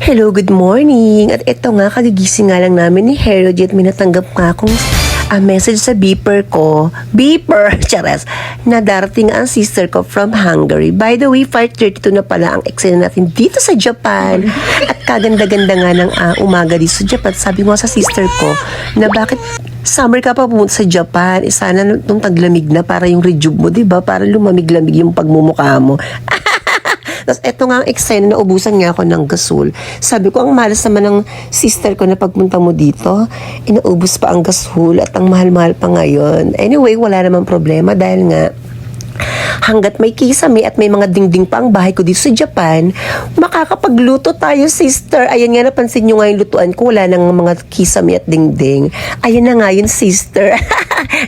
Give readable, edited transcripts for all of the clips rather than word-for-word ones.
Hello, good morning. At ito nga, kagigising nga lang namin ni Herod at may natanggap nga akong message sa beeper ko. Beeper! Charas! Na darating ang sister ko from Hungary. By the way, 5:32 na pala ang eksena natin dito sa Japan. At kaganda-ganda nga ng umaga dito sa Japan. Sabi ko sa sister ko na bakit summer ka pa pumunta sa Japan. Sana nung taglamig na para yung rejuve mo, diba? Para lumamig-lamig yung pagmumukha mo. Tapos eto nga ang eksena na ubusan nga ako ng gasol. Sabi ko, ang malas naman ng sister ko na pagpunta mo dito, inaubos pa ang gasol at ang mahal-mahal pa ngayon. Anyway, wala namang problema dahil nga hanggat may kisame at may mga dingding pa ang bahay ko dito sa Japan, makakapagluto tayo, sister. Ayan nga, napansin nyo nga yung lutuan ko, wala nang mga kisame at dingding. Ayan na nga yun, sister.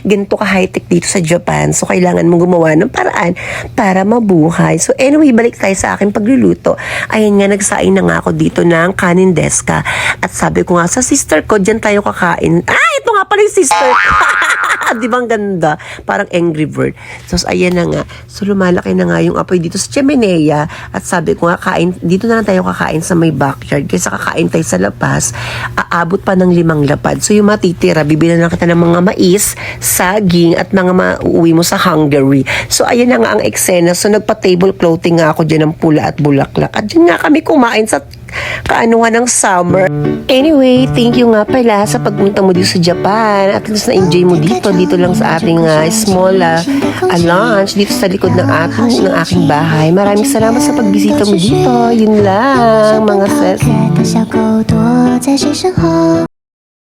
Ganito ka high-tech dito sa Japan. So, kailangan mong gumawa ng paraan para mabuhay. So, anyway, balik tayo sa aking pagluluto. Ayan nga, nagsaing na nga ako dito ng kanin deska. At sabi ko nga sa sister ko, dyan tayo kakain. Ito nga pala yung sister ko. Di ba ang ganda? Parang Angry Bird. So, ayan na nga. So, lumalaki na nga yung apoy dito sa chimenea. At sabi ko nga, dito na lang tayo kakain sa may backyard. Kaysa kakain tayo sa labas, aabot pa ng 5 lapad. So, yung matitira, bibilan lang kita ng mga mais, saging, at mga mauuwi mo sa Hungary. So, ayan na nga ang eksena. So, nagpa-table clothing nga ako dyan ng pula at bulaklak. At dyan nga kami kumain sa kaanuhan ng summer. Anyway, thank you nga pala sa pagpunta mo dito sa Japan. At least na-enjoy mo dito lang sa ating small lunch dito sa likod ng aking bahay. Maraming salamat sa pagbisita mo dito. Yun lang, mga sis.